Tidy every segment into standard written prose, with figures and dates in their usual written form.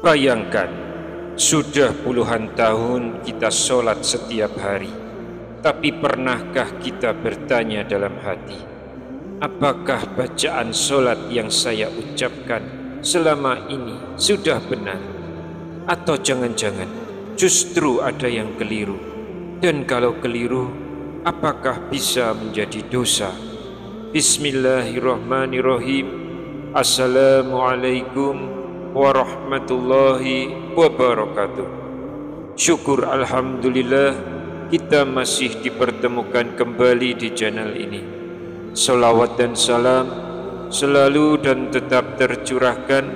Bayangkan, sudah puluhan tahun kita sholat setiap hari, tapi pernahkah kita bertanya dalam hati, apakah bacaan sholat yang saya ucapkan selama ini sudah benar? Atau jangan-jangan justru ada yang keliru? Dan kalau keliru, apakah bisa menjadi dosa? Bismillahirrahmanirrahim. Assalamualaikum warahmatullahi wabarakatuh. Syukur alhamdulillah kita masih dipertemukan kembali di channel ini. Salawat dan salam selalu dan tetap tercurahkan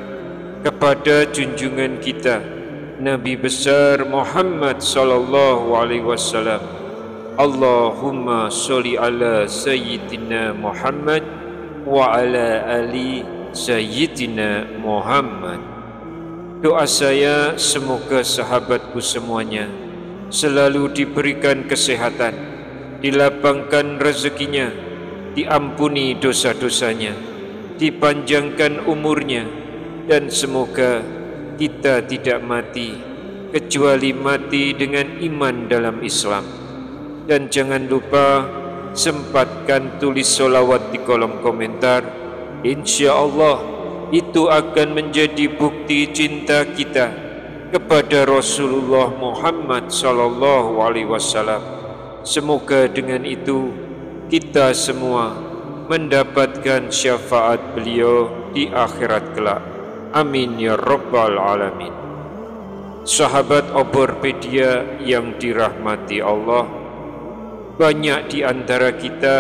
kepada junjungan kita Nabi besar Muhammad sallallahu alaihi wasallam. Allahumma sholli ala sayyidina Muhammad wa ala ali Sayyidina Muhammad. Doa saya semoga sahabatku semuanya selalu diberikan kesehatan, dilapangkan rezekinya, diampuni dosa-dosanya, dipanjangkan umurnya, dan semoga kita tidak mati kecuali mati dengan iman dalam Islam. Dan jangan lupa sempatkan tulis sholawat di kolom komentar. Insya Allah itu akan menjadi bukti cinta kita kepada Rasulullah Muhammad sallallahu alaihi wasallam. Semoga dengan itu kita semua mendapatkan syafaat beliau di akhirat kelak. Amin ya rabbal alamin. Sahabat Oborpedia yang dirahmati Allah, banyak di antara kita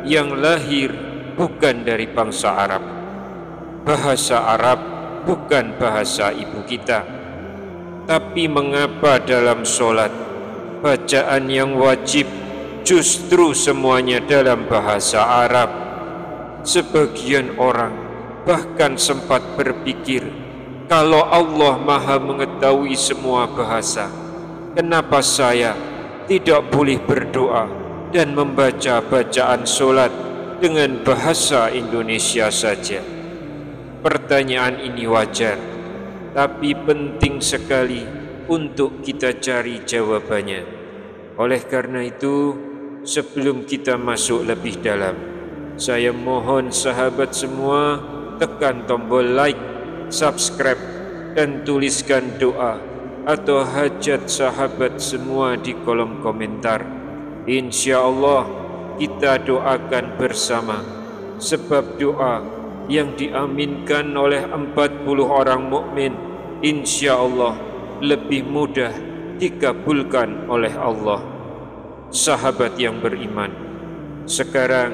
yang lahir bukan dari bangsa Arab. Bahasa Arab bukan bahasa ibu kita. Tapi mengapa dalam sholat bacaan yang wajib justru semuanya dalam bahasa Arab? Sebagian orang bahkan sempat berpikir, kalau Allah Maha mengetahui semua bahasa, kenapa saya tidak boleh berdoa dan membaca bacaan sholat dengan bahasa Indonesia saja? Pertanyaan ini wajar, tapi penting sekali untuk kita cari jawabannya. Oleh karena itu, sebelum kita masuk lebih dalam, saya mohon sahabat semua tekan tombol like, subscribe, dan tuliskan doa atau hajat sahabat semua di kolom komentar. Insya Allah kita doakan bersama, sebab doa yang diaminkan oleh 40 orang mukmin insya Allah lebih mudah dikabulkan oleh Allah. Sahabat yang beriman, sekarang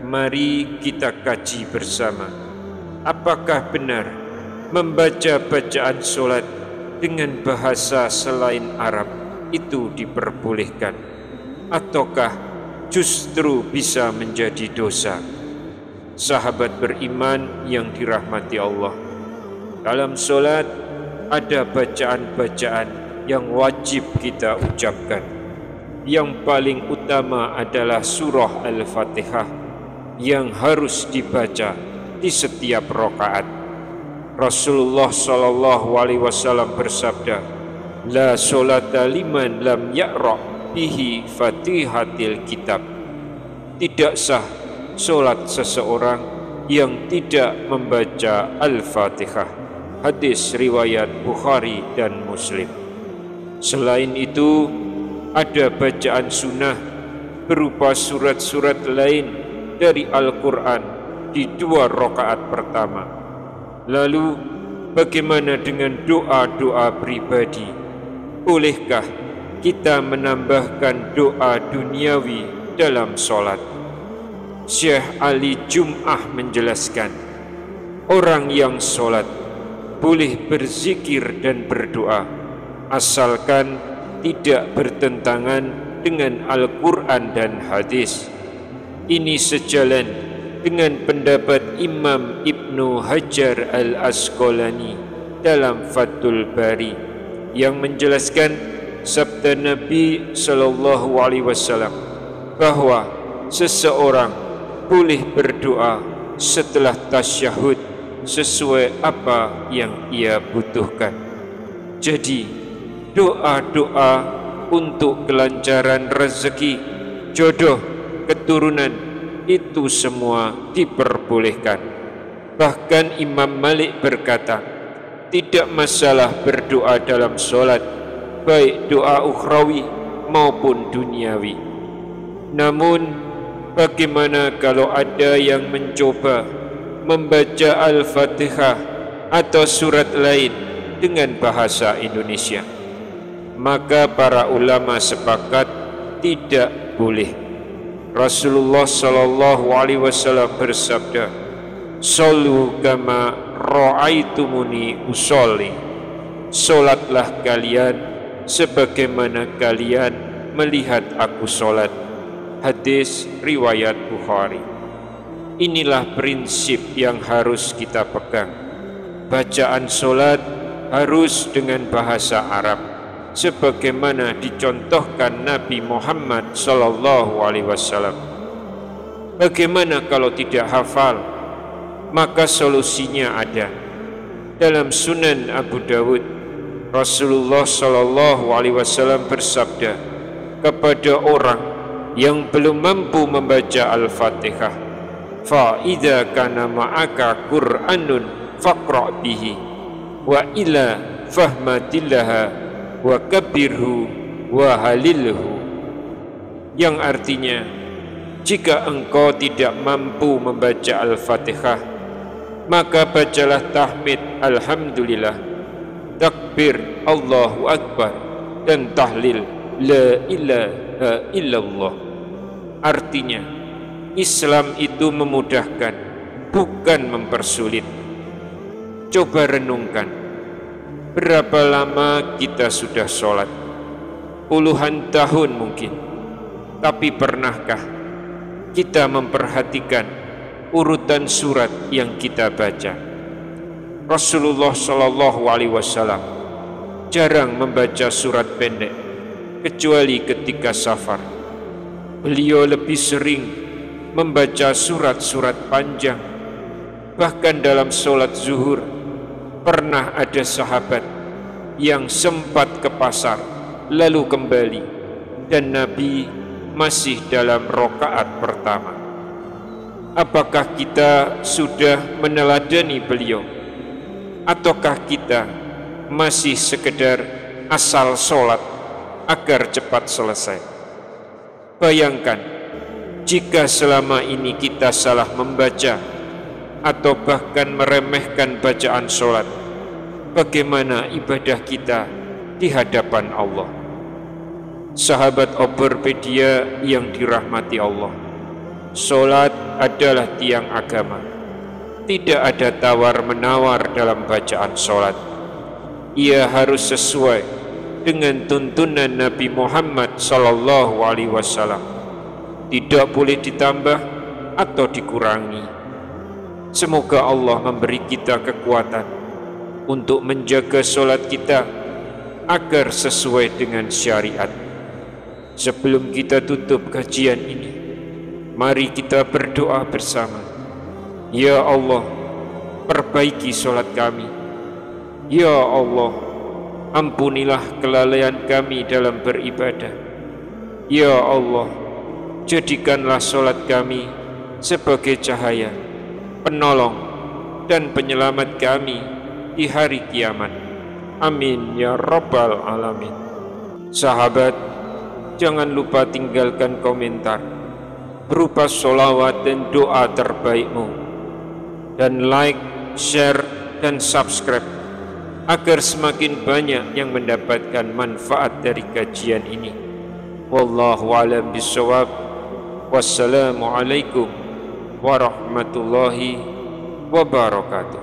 mari kita kaji bersama, apakah benar membaca bacaan sholat dengan bahasa selain Arab itu diperbolehkan, ataukah justru bisa menjadi dosa? Sahabat beriman yang dirahmati Allah, dalam solat ada bacaan-bacaan yang wajib kita ucapkan. Yang paling utama adalah surah Al-Fatihah yang harus dibaca di setiap rakaat. Rasulullah sallallahu alaihi wasallam bersabda, la sholata liman lam yaqra' bihi fatihatil kitab. Tidak sah solat seseorang yang tidak membaca Al-Fatihah. Hadis riwayat Bukhari dan Muslim. Selain itu, ada bacaan sunnah berupa surat-surat lain dari Al-Quran di 2 rakaat pertama. Lalu bagaimana dengan doa-doa pribadi? Bolehkah kita menambahkan doa duniawi dalam sholat? Syekh Ali Jum'ah menjelaskan, orang yang sholat boleh berzikir dan berdoa asalkan tidak bertentangan dengan Al-Quran dan hadis. Ini sejalan dengan pendapat Imam Ibnu Hajar Al-Asqalani dalam Fathul Bari yang menjelaskan sabda Nabi sallallahu alaihi wasallam bahwa seseorang boleh berdoa setelah tasyahud sesuai apa yang ia butuhkan. Jadi, doa-doa untuk kelancaran rezeki, jodoh, keturunan, itu semua diperbolehkan. Bahkan Imam Malik berkata, tidak masalah berdoa dalam sholat, baik doa ukhrawi maupun duniawi. Namun, bagaimana kalau ada yang mencoba membaca Al-Fatihah atau surat lain dengan bahasa Indonesia? Maka para ulama sepakat tidak boleh. Rasulullah sallallahu alaihi wasallam bersabda, "Shollu kama ra'aitumuni usolli." Salatlah kalian sebagaimana kalian melihat aku salat. Hadis riwayat Bukhari. Inilah prinsip yang harus kita pegang. Bacaan salat harus dengan bahasa Arab, sebagaimana dicontohkan Nabi Muhammad sallallahu alaihi wasallam. Bagaimana kalau tidak hafal? Maka solusinya ada. Dalam Sunan Abu Dawud, Rasulullah sallallahu alaihi wasallam bersabda kepada orang yang belum mampu membaca Al-Fatihah, "Fa idza kana ma'aka Qur'anun faqra' bihi wa ila fahmatillaha wa kabirhu wa halilhu." Yang artinya, jika engkau tidak mampu membaca Al-Fatihah, maka bacalah tahmid Alhamdulillah, takbir Allahu Akbar, dan tahlil La ilaha illallah. Artinya, Islam itu memudahkan, bukan mempersulit. Coba renungkan, berapa lama kita sudah sholat? Puluhan tahun mungkin. Tapi pernahkah kita memperhatikan urutan surat yang kita baca? Rasulullah sallallahu alaihi wasallam jarang membaca surat pendek, kecuali ketika safar. Beliau lebih sering membaca surat-surat panjang. Bahkan dalam sholat zuhur, pernah ada sahabat yang sempat ke pasar lalu kembali, dan Nabi masih dalam rakaat pertama. Apakah kita sudah meneladani beliau, ataukah kita masih sekedar asal sholat agar cepat selesai? Bayangkan jika selama ini kita salah membaca atau bahkan meremehkan bacaan sholat, bagaimana ibadah kita di hadapan Allah? Sahabat Overpedia yang dirahmati Allah, sholat adalah tiang agama. Tidak ada tawar-menawar dalam bacaan sholat. Ia harus sesuai dengan tuntunan Nabi Muhammad sallallahu alaihi wasallam. Tidak boleh ditambah atau dikurangi. Semoga Allah memberi kita kekuatan untuk menjaga sholat kita agar sesuai dengan syariat. Sebelum kita tutup kajian ini, mari kita berdoa bersama. Ya Allah, perbaiki sholat kami. Ya Allah, ampunilah kelalaian kami dalam beribadah. Ya Allah, jadikanlah sholat kami sebagai cahaya, penolong dan penyelamat kami di hari kiamat. Amin ya rabbal alamin. Sahabat, jangan lupa tinggalkan komentar berupa sholawat dan doa terbaikmu, dan like, share, dan subscribe agar semakin banyak yang mendapatkan manfaat dari kajian ini. Wallahu a'lam bishawab. Wassalamualaikum warahmatullahi wabarakatuh.